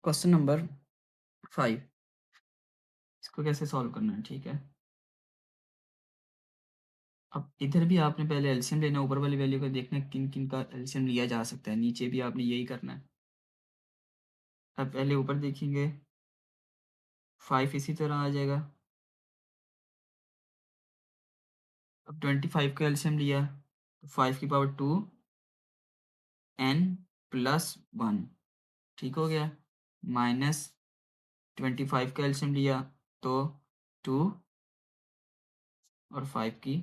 Question number 5 इसको कैसे solve करना है, ठीक है। अब इधर भी आपने पहले एलसीएम लेना है, ऊपर वाली वैल्यू को देखना है किन किन का एलसीएम लिया जा सकता है, नीचे भी आपने यही करना है। अब पहले ऊपर देखेंगे 5 इसी तरह आ जाएगा। अब 25 का एलसीएम लिया तो 5 की पावर 2 n प्लस 1, ठीक हो गया। माइनस 25 का एलसीएम लिया तो 2 और 5 की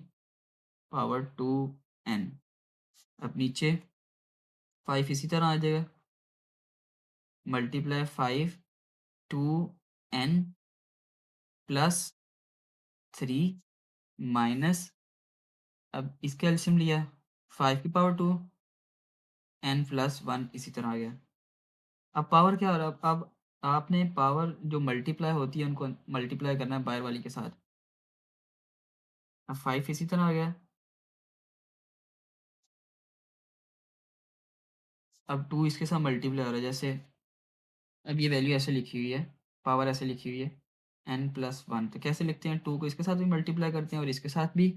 पावर 2n। अब नीचे 5 इसी तरह आ जाएगा, मल्टीप्लाई 5 2n प्लस 3 माइनस, अब इसका एलसीएम लिया 5 की पावर 2 n प्लस 1 इसी तरह आ गया। अब पावर क्या हो रहा है, अब आपने पावर जो मल्टीप्लाई होती है उनको मल्टीप्लाई करना है बाहर वाली के साथ। अब 5 इसी तरह आ गया। अब 2 इसके साथ मल्टीप्लाई हो रहा है, जैसे अब ये वैल्यू ऐसे लिखी हुई है, पावर ऐसे लिखी हुई है n प्लस 1, तो कैसे लिखते हैं, 2 को इसके साथ भी मल्टीप्लाई करते हैं और इसके साथ भी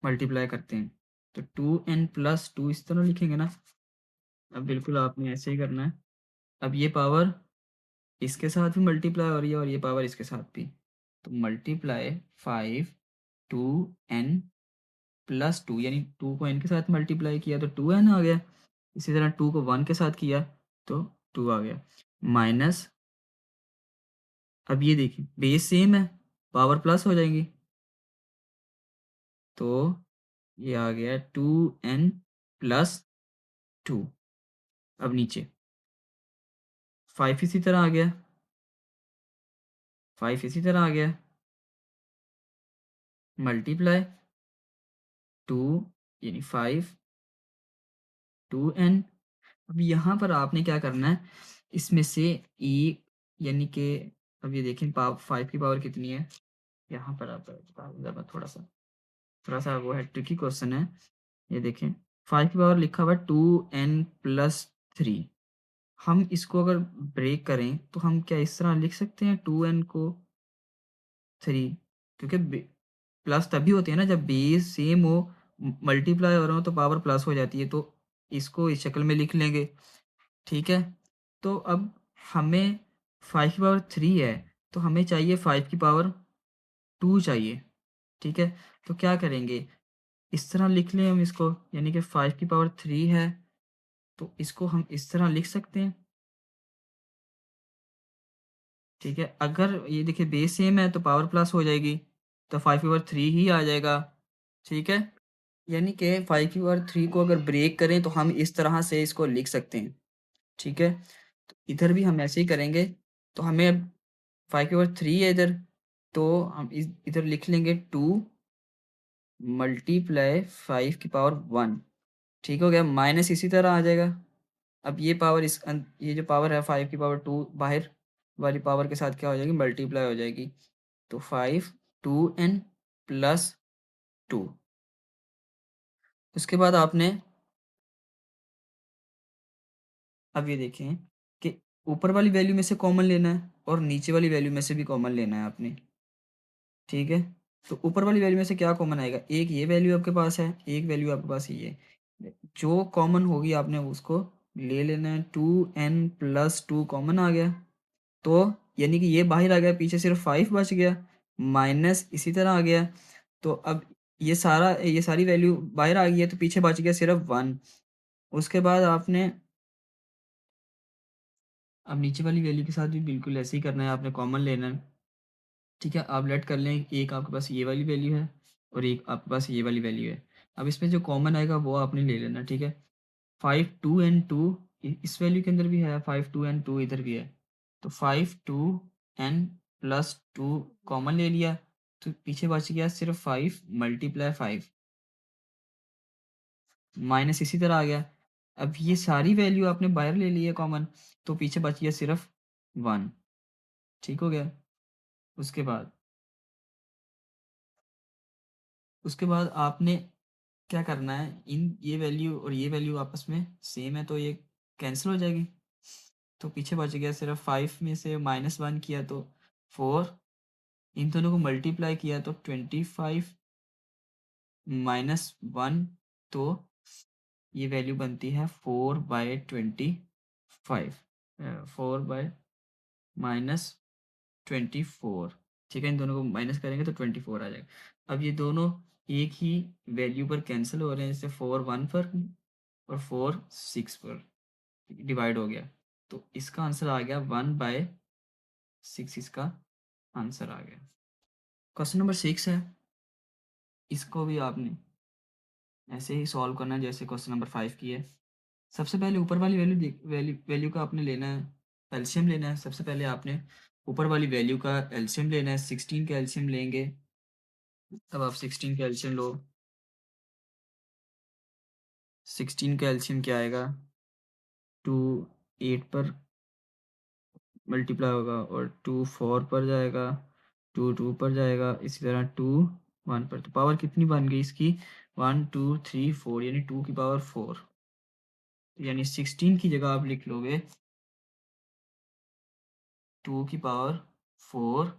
मल्टीप्लाई करते हैं, तो 2n प्लस 2 इस तरह लिखेंगे ना। अब बिल्कुल आपने ऐसे ही करना है। अब ये पावर इसके साथ भी मल्टीप्लाई हो रही है और ये पावर इसके साथ भी, तो मल्टीप्लाई 5 टू n प्लस 2, यानी 2 को n के साथ मल्टीप्लाई किया तो 2n आ गया। इसी तरह 2 को 1 के साथ किया तो 2 आ गया। माइनस, अब ये देखिए बेस सेम है, पावर प्लस हो जाएंगी, तो ये आ गया 2n प्लस 2। अब नीचे 5 इसी तरह आ गया, 5 इसी तरह आ गया, मल्टीप्लाई 2 यानी 5 2n। अब यहाँ पर आपने क्या करना है, इसमें से e यानी कि, अब ये देखें पावर 5 की पावर कितनी है, यहाँ पर आप बता दूंगा मैं, थोड़ा सा वो है, ट्रिकी क्वेश्चन है। ये देखें 5 की पावर लिखा हुआ है 2n प्लस 3। हम इसको अगर ब्रेक करें तो हम क्या इस तरह लिख सकते हैं 2n को 3, क्योंकि प्लस तभी होती है ना जब बेस सेम हो, मल्टीप्लाई हो रहा हो तो पावर प्लस हो जाती है, तो इसको इस शक्ल में लिख लेंगे, ठीक है। तो अब हमें 5 की पावर 3 है, तो हमें चाहिए 5 की पावर 2 चाहिए, ठीक है। तो क्या करेंगे, इस तरह लिख लें हम इसको, यानी कि 5 की पावर 3 है, तो इसको हम इस तरह लिख सकते हैं, ठीक है। अगर ये देखिए बेस सेम है तो पावर प्लस हो जाएगी, तो 5 की पावर 3 ही आ जाएगा, ठीक है। यानी कि 5 की पावर 3 को अगर ब्रेक करें तो हम इस तरह से इसको लिख सकते हैं, ठीक है। तो इधर भी हम ऐसे ही करेंगे, तो हमें अब 5 की पावर 3 है इधर, तो हम इधर लिख लेंगे 2 मल्टीप्लाई 5 की पावर 1, ठीक हो गया। माइनस इसी तरह आ जाएगा। अब ये पावर ये जो पावर है 5 की पावर 2 बाहर वाली पावर के साथ क्या हो जाएगी, मल्टीप्लाई हो जाएगी, तो 5 2n प्लस 2। उसके बाद आपने अब ये देखें कि ऊपर वाली वैल्यू में से कॉमन लेना है और नीचे वाली वैल्यू में से भी कॉमन लेना है आपने, ठीक है। तो ऊपर वाली वैल्यू में से क्या कॉमन आएगा, एक ये वैल्यू आपके पास है, एक वैल्यू आपके पास ये है, जो कॉमन होगी आपने उसको ले लेना है। 2n प्लस 2 कॉमन आ गया, तो यानी कि ये बाहर आ गया, पीछे सिर्फ 5 बच गया, माइनस इसी तरह आ गया। तो अब ये सारी वैल्यू बाहर आ गई है, तो पीछे बच गया सिर्फ 1। उसके बाद आपने अब नीचे वाली वैल्यू के साथ भी बिल्कुल ऐसे ही करना है, आपने कॉमन लेना है, ठीक है। आप लेट कर लें, एक आपके पास ये वाली वैल्यू है और एक आपके पास ये वाली वैल्यू है। अब इसमें जो कॉमन आएगा वो आपने ले लेना, ठीक है। 5 2 n 2 इस वैल्यू के अंदर भी है, 5 2 n 2 इधर भी है, तो 5 2 n प्लस 2 कॉमन ले लिया, तो पीछे बच गया सिर्फ 5 मल्टीप्लाई 5, माइनस इसी तरह आ गया। अब ये सारी वैल्यू आपने बाहर ले ली है कॉमन, तो पीछे बच गया सिर्फ 1, ठीक हो गया। उसके बाद उसके बाद आपने क्या करना है, इन ये वैल्यू और ये वैल्यू आपस में सेम है तो ये कैंसिल हो जाएगी, तो पीछे बच गया सिर्फ 5 में से -1 किया तो 4, इन दोनों को मल्टीप्लाई किया तो 25 -1, तो ये वैल्यू बनती है 4/25, 4/-24, ठीक है, इन दोनों को माइनस करेंगे तो 24 आ जाएगा। अब ये दोनों एक ही वैल्यू पर कैंसिल हो रहे हैं, जैसे 4 1 पर और 4 6 पर डिवाइड हो गया, तो इसका आंसर आ गया 1/6, इसका आंसर आ गया। क्वेश्चन नंबर 6 है, इसको भी आपने ऐसे ही सॉल्व करना है जैसे क्वेश्चन नंबर 5 की है। सबसे पहले ऊपर वाली वैल्यू का आपने लेना है, एलसीएम लेना है। सबसे पहले आपने ऊपर वाली वैल्यू का एलसीएम लेना है, 16 का एलसीएम लेंगे, तब आप 16 का एलसीएम लो। 16 का एलसीएम क्या आएगा, 2 8 पर मल्टीप्लाई होगा और 2 4 पर जाएगा, 2 2 पर जाएगा, इसी तरह 2 1 पर। तो पावर कितनी बन गई इसकी, 1 2 3 4, यानी 2 की पावर 4। यानी 16 की जगह आप लिख लोगे 2 की पावर 4,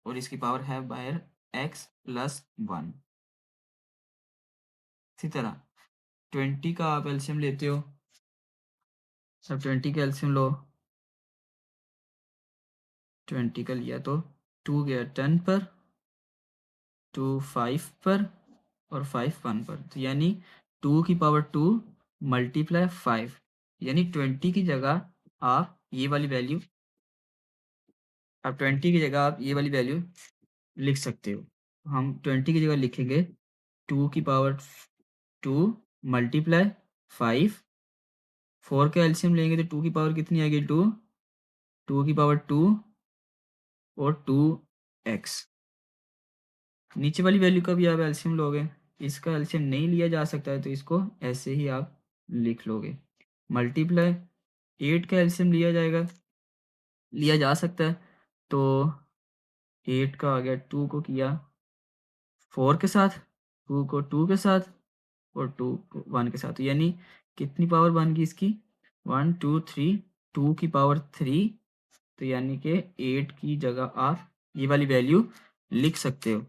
और इसकी पावर है बाहर x+1। इसी तरह 20 का आप एलसीएम लेते हो, सब 20 का एलसीएम लो, 20 का लिया तो 2 गया 10 पर, 2 5 पर और 5 1 पर, तो यानी 2 की पावर 2 मल्टीप्लाई 5, यानी 20 की जगह आप ये वाली वैल्यू, अब 20 की जगह आप ये वाली वैल्यू लिख सकते हो। हम 20 की जगह लिखेंगे 2 की पावर 2 मल्टीप्लाई 5, 4 का एलसीएम लेंगे तो 2 की पावर कितनी आएगी, 2, 2 की पावर 2 और 2x। नीचे वाली वैल्यू का भी आप एलसीएम लोगे, इसका एलसीएम नहीं लिया जा सकता है तो इसको ऐसे ही आप लिख लोगे। मल्टीप्लाई 8 का एलसीएम लिया जा सकता है, तो 8 का आ गया, 2 को किया 4 के साथ, 2 को 2 के साथ और 2 को 1 के साथ, यानी कितनी पावर बन गई इसकी, 1 2 3, 2 की पावर 3, तो यानी कि 8 की जगह आप ये वाली वैल्यू लिख सकते हो।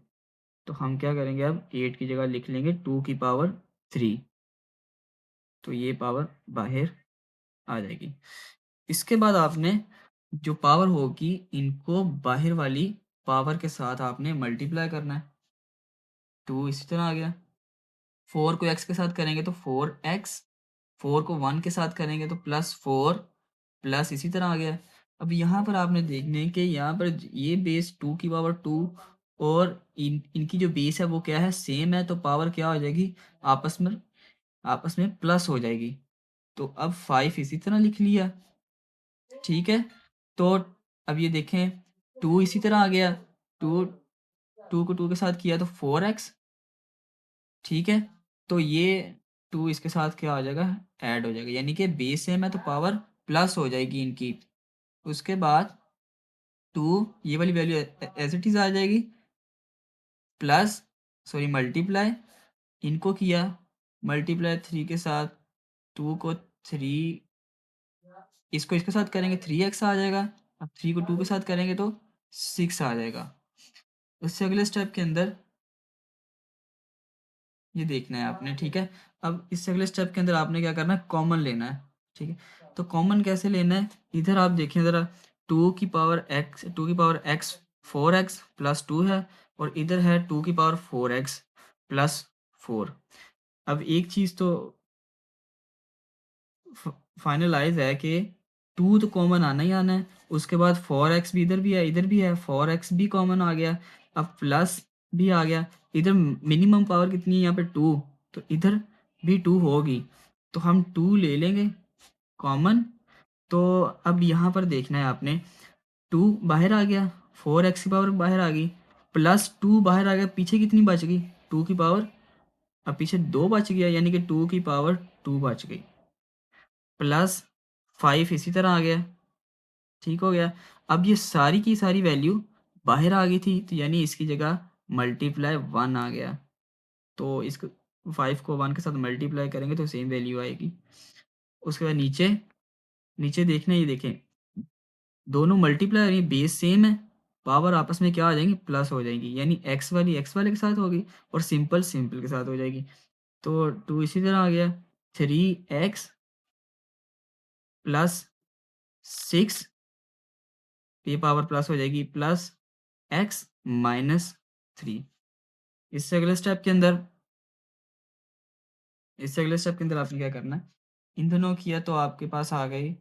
तो हम क्या करेंगे, अब 8 की जगह लिख लेंगे 2 की पावर 3, तो ये पावर बाहर आ जाएगी। इसके बाद आपने जो पावर होगी इनको बाहर वाली पावर के साथ आपने मल्टीप्लाई करना है। 2 इसी तरह आ गया, 4 को x के साथ करेंगे तो 4x, 4 को 1 के साथ करेंगे तो +4, प्लस इसी तरह आ गया। अब यहाँ पर आपने देखना है कि यहाँ पर ये बेस 2 की पावर 2 और इनकी जो बेस है वो क्या है, सेम है, तो पावर क्या हो जाएगी, आपस में प्लस हो जाएगी। तो अब 5 इसी तरह लिख लिया, ठीक है। तो अब ये देखें 2 इसी तरह आ गया, 2 2 को 2 के साथ किया तो 4x, ठीक है। तो ये 2 इसके साथ क्या हो जाएगा, ऐड हो जाएगा, यानी कि बेस सेम है तो पावर प्लस हो जाएगी इनकी। उसके बाद 2 ये वाली वैल्यू एज इट इज आ जाएगी, प्लस सॉरी मल्टीप्लाई, इनको किया मल्टीप्लाई 3 के साथ, 2 को 3, इसको इसके साथ करेंगे 3x आ जाएगा, अब 3 को 2 के साथ करेंगे तो 6 आ जाएगा। उससे अगले स्टेप के अंदर ये देखना है आपने, ठीक है। अब इससे अगले स्टेप के अंदर आपने क्या करना है, कॉमन लेना है, ठीक है। तो कॉमन कैसे लेना है, इधर आप देखें ज़रा, 2 की पावर x 4x प्लस 2 है, और इधर है 2 की पावर 4x प्लस 4। अब एक चीज़ तो फाइनलाइज है कि 2 तो कॉमन आना ही आना है, उसके बाद 4x भी इधर भी है 4x भी कॉमन आ गया, अब प्लस भी आ गया, इधर मिनिमम पावर कितनी है यहाँ पे 2, तो इधर भी 2 होगी, तो हम 2 ले लेंगे कॉमन। तो अब यहाँ पर देखना है आपने, 2 बाहर आ गया, 4x की पावर बाहर आ गई, प्लस 2 बाहर आ गया, पीछे कितनी बच गई, 2 की पावर, अब पीछे 2 बच गया, यानी कि 2 की पावर 2 बच गई, प्लस 5 इसी तरह आ गया, ठीक हो गया। अब ये सारी की सारी वैल्यू बाहर आ गई थी, तो यानी इसकी जगह मल्टीप्लाई 1 आ गया, तो इसको 5 को 1 के साथ मल्टीप्लाई करेंगे तो सेम वैल्यू आएगी। उसके बाद नीचे, नीचे देखना, ये देखें दोनों मल्टीप्लाई और ये बेस सेम है, पावर आपस में क्या हो जाएंगी, प्लस हो जाएगी, यानी एक्स वाली एक्स वाले के साथ होगी और सिंपल सिंपल के साथ हो जाएगी। तो 2 इसी तरह आ गया, 3x प्लस 6, ये पावर प्लस हो जाएगी, प्लस x माइनस 3। इससे अगले स्टेप के अंदर, इससे अगले स्टेप के अंदर आपने क्या करना है, इन दोनों किया तो आपके पास आ गई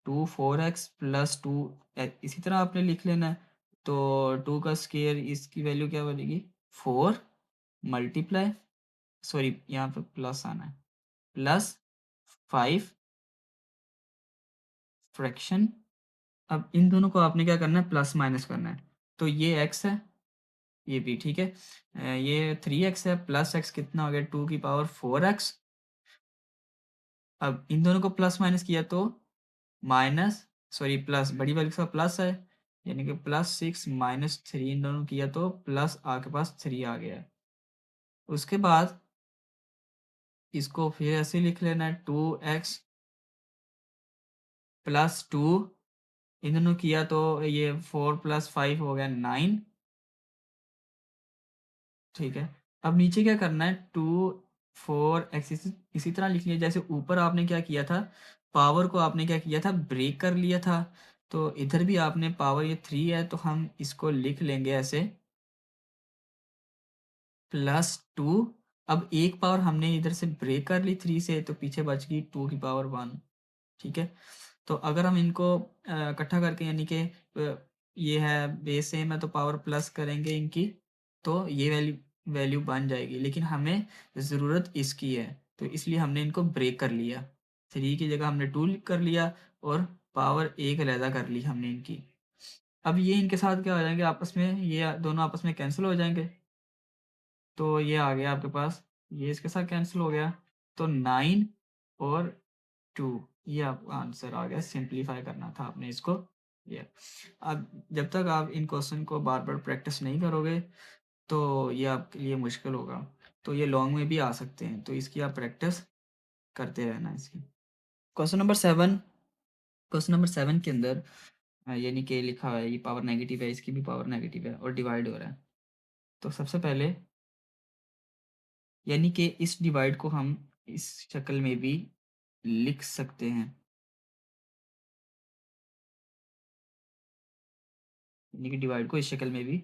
2 4x प्लस 2, इसी तरह आपने लिख लेना है। तो 2 का स्केयर, इसकी वैल्यू क्या बनेगी, 4 मल्टीप्लाई, सॉरी यहाँ पे प्लस आना है, प्लस 5 फ्रैक्शन। अब इन दोनों को आपने क्या करना है, प्लस माइनस करना है। तो ये x है, ये भी ठीक है, ये 3x है, प्लस x कितना हो गया, 2 की पावर 4x। अब इन दोनों को प्लस माइनस किया तो माइनस, सॉरी प्लस, बड़ी वाली के साथ प्लस है, यानी कि +6 - 3, इन दोनों किया तो प्लस आपके पास 3 आ गया है। उसके बाद इसको फिर ऐसे लिख लेना है, 2x प्लस 2, इन दोनों किया तो ये 4 + 5 हो गया 9, ठीक है। अब नीचे क्या करना है, 2 4x इसी तरह लिख लिया, जैसे ऊपर आपने क्या किया था, पावर को आपने क्या किया था, ब्रेक कर लिया था। तो इधर भी आपने पावर, ये 3 है तो हम इसको लिख लेंगे ऐसे, +2। अब एक पावर हमने इधर से ब्रेक कर ली 3 से, तो पीछे बच गई 2 की पावर 1, ठीक है। तो अगर हम इनको इकट्ठा करके, यानी कि ये है बेस सेम है तो पावर प्लस करेंगे इनकी, तो ये वैल्यू वैल्यू बन जाएगी, लेकिन हमें ज़रूरत इसकी है, तो इसलिए हमने इनको ब्रेक कर लिया, 3 की जगह हमने 2 कर लिया और पावर 1 अलहदा कर ली हमने इनकी। अब ये इनके साथ क्या हो जाएंगे आपस में, ये दोनों आपस में कैंसिल हो जाएंगे, तो ये आ गया आपके पास, ये इसके साथ कैंसिल हो गया, तो 9 और 2, ये आपका आंसर आ गया। सिंपलीफाई करना था आपने इसको, ये। अब जब तक आप इन क्वेश्चन को बार बार प्रैक्टिस नहीं करोगे तो ये आपके लिए मुश्किल होगा। तो ये लॉन्ग में भी आ सकते हैं, तो इसकी आप प्रैक्टिस करते रहना इसकी। क्वेश्चन नंबर 7, क्वेश्चन नंबर 7 के अंदर यानी कि लिखा हुआ है, ये पावर नेगेटिव है, इसकी भी पावर नेगेटिव है और डिवाइड हो रहा है। तो सबसे पहले, यानी कि इस डिवाइड को हम इस शक्ल में भी लिख सकते हैं, यानी कि डिवाइड को इस शक्ल में भी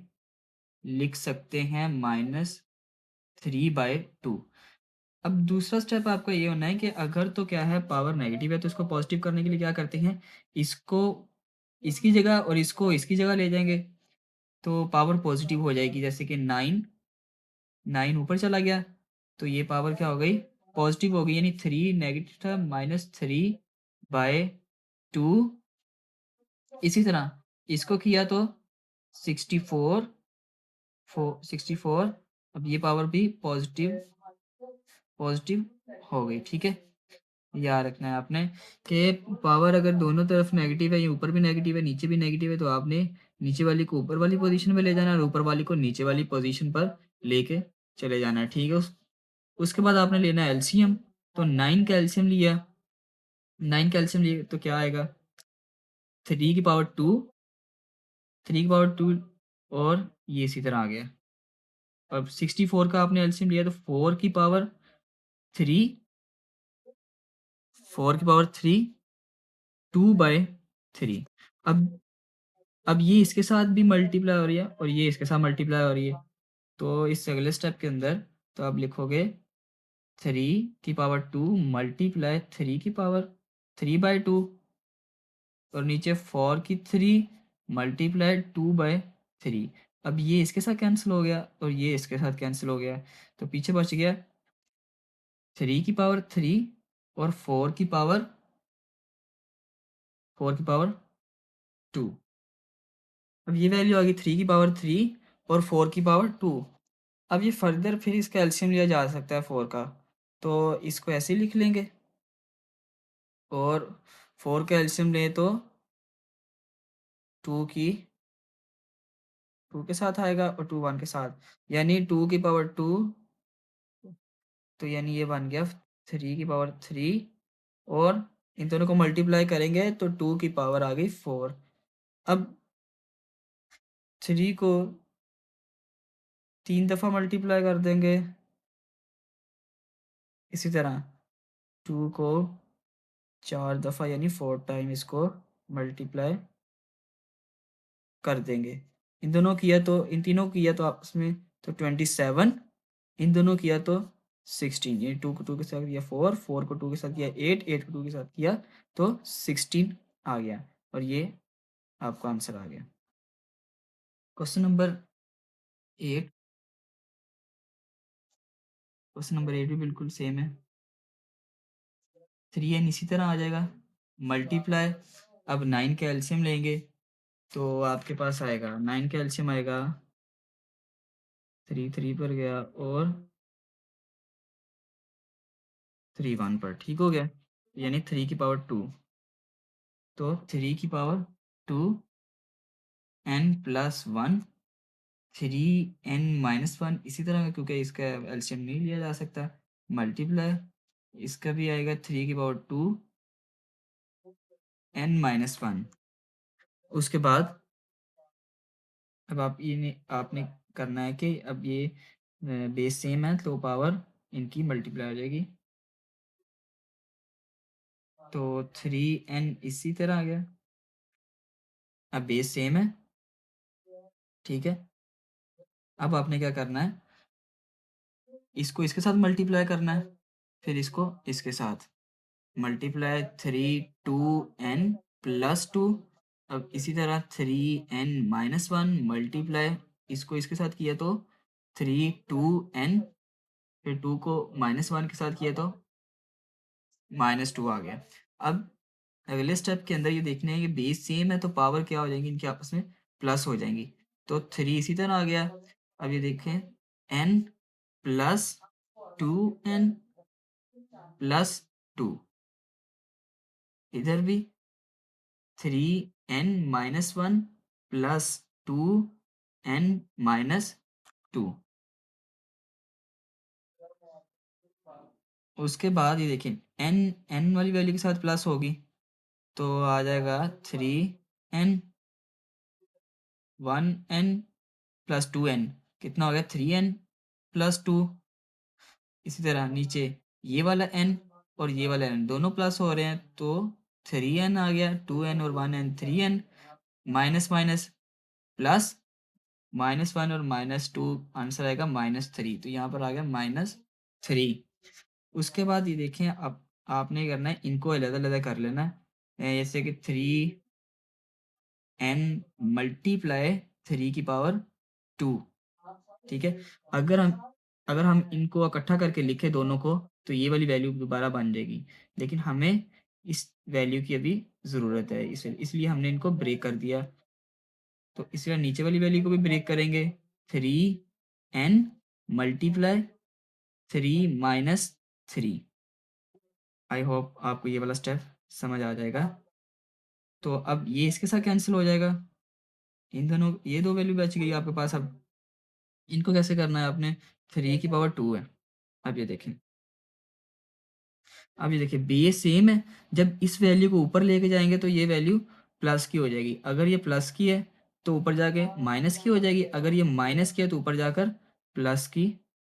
लिख सकते हैं, -3/2। अब दूसरा स्टेप आपका ये होना है कि अगर तो क्या है, पावर नेगेटिव है तो इसको पॉजिटिव करने के लिए क्या करते हैं, इसको इसकी जगह और इसको इसकी जगह ले जाएंगे, तो पावर पॉजिटिव हो जाएगी, जैसे कि 9 9 ऊपर चला गया, तो ये पावर क्या हो गई, पॉजिटिव हो गई, यानी 3 नेगेटिव था, -3/2। इसी तरह इसको किया तो 64 64, अब ये पावर भी पॉजिटिव पॉजिटिव हो गई, ठीक है। याद रखना है आपने कि पावर अगर दोनों तरफ नेगेटिव है, ये ऊपर भी नेगेटिव है नीचे भी नेगेटिव है, तो आपने नीचे वाली को ऊपर वाली पोजीशन में ले जाना है और ऊपर वाली को नीचे वाली पोजीशन पर लेके चले जाना है, ठीक है। उसके बाद आपने लेना है एलसीएम। तो 9 का एलसीएम लिया, 9 का एलसीएम लिया तो क्या आएगा, 3 की पावर 2, 3 की पावर 2, और ये इसी तरह आ गया। अब 64 का आपने एलसीएम लिया तो 4 की पावर 3, 4 की पावर 3, 2/3। अब अब ये इसके साथ भी मल्टीप्लाई हो रही है और ये इसके साथ मल्टीप्लाई हो रही है, तो इस अगले स्टेप के अंदर तो आप लिखोगे 3 की पावर 2 मल्टीप्लाई 3 की पावर 3/2, और नीचे 4 की 3 मल्टीप्लाई 2/3। अब ये इसके साथ कैंसिल हो गया और ये इसके साथ कैंसिल हो गया, तो पीछे बच गया 3 की पावर 3 और 4 की पावर 2। अब ये वैल्यू आ गई 3 की पावर 3 और 4 की पावर 2। अब ये फर्दर फिर इसका एलसीएम लिया जा सकता है 4 का, तो इसको ऐसे ही लिख लेंगे, और 4 का एलसीएम लें तो 2 2 के साथ आएगा और 2 1 के साथ, यानी 2 की पावर 2, तो यानी ये बन गया 3 की पावर 3 और इन दोनों को मल्टीप्लाई करेंगे तो 2 की पावर आ गई 4। अब 3 को 3 दफ़ा मल्टीप्लाई कर देंगे। इसी तरह 2 को 4 दफ़ा यानी 4 टाइम इसको मल्टीप्लाई कर देंगे। इन दोनों किया तो इन तीनों किया तो आपस में तो 27, इन दोनों किया तो 16, यानी 2 को 2 के साथ किया 4, 4 को 2 के साथ किया 8, 8 को 2 के साथ किया तो 16 आ गया और ये आपका आंसर आ गया। क्वेश्चन नंबर 8, क्वेश्चन नंबर 8 भी बिल्कुल सेम है। 3n इसी तरह आ जाएगा, मल्टीप्लाई, अब 9 का एलसीएम लेंगे तो आपके पास आएगा 9 का एलसीएम आएगा 3 3 पर गया और 3 1 पर, ठीक हो गया, यानी 3 की पावर 2, तो 3 की पावर 2 n प्लस 1, 3n-1 इसी तरह का, क्योंकि इसका एलसीएम नहीं लिया जा सकता, मल्टीप्लाई, इसका भी आएगा 3 की पावर 2 n-1। उसके बाद अब आप ये आपने करना है कि अब ये बेस सेम है तो पावर इनकी मल्टीप्लाई हो जाएगी, तो 3n इसी तरह आ गया। अब बेस सेम है, ठीक है। अब आपने क्या करना है, इसको इसके साथ मल्टीप्लाई करना है, फिर इसको इसके साथ मल्टीप्लाई 3 2n प्लस 2। अब इसी तरह 3n-1 मल्टीप्लाई, इसको इसके साथ किया तो 3 2n, फिर 2 को -1 के साथ किया तो -2 आ गया। अब अगले स्टेप के अंदर ये देखना है कि बेस सेम है तो पावर क्या हो जाएंगी इनकी आपस में, प्लस हो जाएंगी, तो 3 इसी तरह आ गया। अब ये देखें n प्लस 2n प्लस 2, इधर भी 3n-1 प्लस 2n-2। उसके बाद ये देखिए n n वाली वैल्यू के साथ प्लस होगी तो आ जाएगा 3n 1n प्लस 2n, कितना हो गया 3n प्लस 2। इसी तरह नीचे ये वाला n और ये वाला n दोनों प्लस हो रहे हैं तो 3n आ गया, 2n और 1n 3n, minus minus plus, -1 और -2 आंसर आएगा -3, तो यहाँ पर आ गया -3। उसके बाद ये देखें, अब आपने करना है इनको अलग-अलग कर लेना है, जैसे कि 3n मल्टीप्लाई 3 की पावर 2, ठीक है। अगर हम अगर हम इनको इकट्ठा करके लिखें दोनों को तो ये वाली वैल्यू दोबारा बन जाएगी, लेकिन हमें इस वैल्यू की अभी ज़रूरत है, इसलिए हमने इनको ब्रेक कर दिया, तो इसलिए नीचे वाली वैल्यू को भी ब्रेक करेंगे, 3n मल्टीप्लाई 3 - 3। आई होप आपको ये वाला स्टेप समझ आ जाएगा। तो अब ये इसके साथ कैंसिल हो जाएगा, इन दोनों ये दो वैल्यू बच गई आपके पास। अब इनको कैसे करना है आपने, 3 की पावर 2 है। अब ये देखें, अब ये देखिए बेस सेम है, जब इस वैल्यू को ऊपर लेके जाएंगे तो ये वैल्यू प्लस की हो जाएगी, अगर ये प्लस की है तो ऊपर जाके माइनस की हो जाएगी, अगर ये माइनस की है तो ऊपर जाकर प्लस की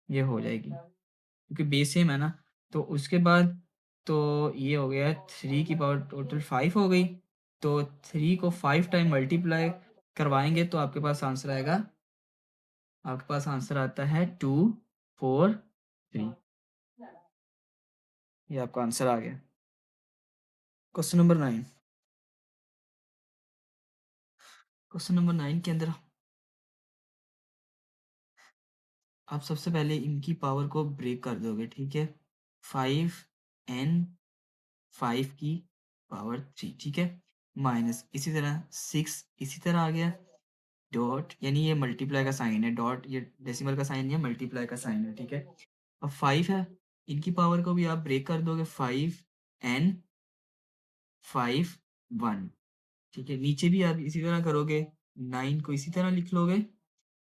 ये हो जाएगी, क्योंकि बेस सेम है ना। तो उसके बाद तो ये हो गया 3 की पावर टोटल 5 हो गई, तो 3 को 5 टाइम मल्टीप्लाई करवाएंगे तो आपके पास आंसर आएगा, आपके पास आंसर आता है 2 4 3। ये आपका आंसर आ गया। क्वेश्चन नंबर 9, क्वेश्चन नंबर 9 के अंदर आप सबसे पहले इनकी पावर को ब्रेक कर दोगे, ठीक है। 5n 5 की पावर 3, ठीक है, माइनस इसी तरह 6 इसी तरह आ गया, डॉट यानी ये मल्टीप्लाई का साइन है, डॉट ये डेसिमल का साइन नहीं है, मल्टीप्लाई का साइन है, ठीक है। अब 5 है, इनकी पावर को भी आप ब्रेक कर दोगे, 5n 5 1, ठीक है। नीचे भी आप इसी तरह करोगे, 9 को इसी तरह लिख लोगे,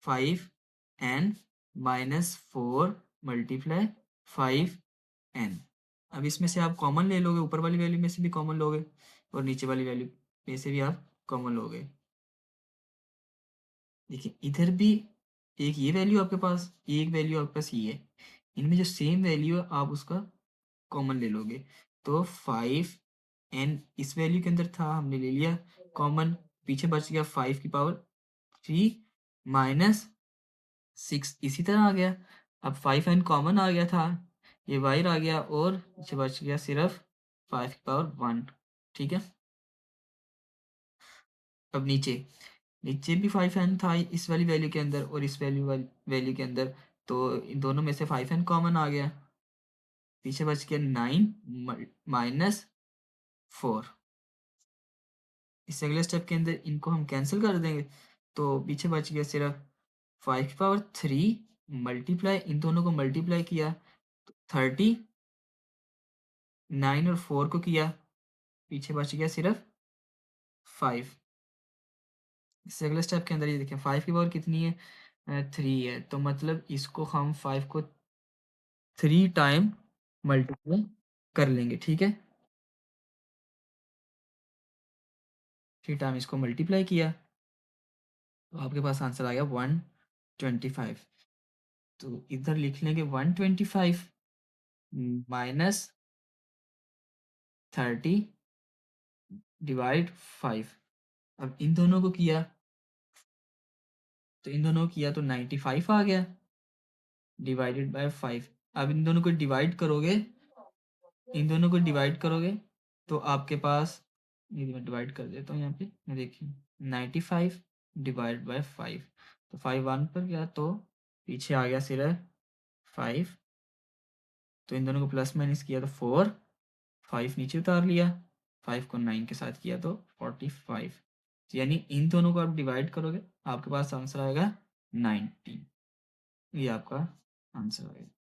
5n -4 मल्टीप्लाई 5n। अब इसमें से आप कॉमन ले लोगे, ऊपर वाली वैल्यू में से भी कॉमन लोगे और नीचे वाली वैल्यू में से भी आप कॉमन लोगे। देखिए इधर भी एक ये वैल्यू आपके पास, एक वैल्यू आपके पास ये है, इनमें जो सेम वैल्यू है आप उसका कॉमन ले लोगे। तो 5 एन इस वैल्यू के अंदर था, हमने ले लिया कॉमन, पीछे बच गया 5 की पावर 3 माइनस 6 इसी तरह आ गया। अब 5 एन कॉमन आ गया था, ये बाहर आ गया और पीछे बच गया सिर्फ 5 की पावर 1। ठीक है, अब नीचे, नीचे भी 5 एन था इस वाली वैल्यू के अंदर और इस वैल्यू के अंदर, तो इन दोनों में से 5 एन कॉमन आ गया, पीछे बच गया 9 माइनस 4। इस अगले स्टेप के अंदर इनको हम कैंसिल कर देंगे, तो पीछे बच गया सिर्फ 5 की पावर 3 मल्टीप्लाई, इन दोनों को मल्टीप्लाई किया 30, 9 और 4 को किया, पीछे बच गया सिर्फ 5। इससे अगले स्टेप के अंदर ये देखें 5 की पावर कितनी है, 3 है, तो मतलब इसको हम 5 को 3 टाइम मल्टीप्लाई कर लेंगे। ठीक है, 3 टाइम इसको मल्टीप्लाई किया तो आपके पास आंसर आ गया 125। तो इधर लिख लेंगे 125 माइनस 30 डिवाइड 5। अब इन दोनों को किया, तो इन दोनों को किया तो 95 आ गया डिवाइडेड बाय 5। अब इन दोनों को डिवाइड करोगे, इन दोनों को डिवाइड करोगे तो आपके पास, ये मैं डिवाइड कर देता हूँ यहाँ पे, मैं देखिए 95 डिवाइड बाय 5, तो 5 1 पर गया तो पीछे आ गया सिर्फ 5, तो इन दोनों को प्लस माइनस किया तो 4, 5 नीचे उतार लिया, 5 को 9 के साथ किया तो 45। यानी इन दोनों को आप डिवाइड करोगे आपके पास आंसर आएगा 19। ये आपका आंसर आएगा।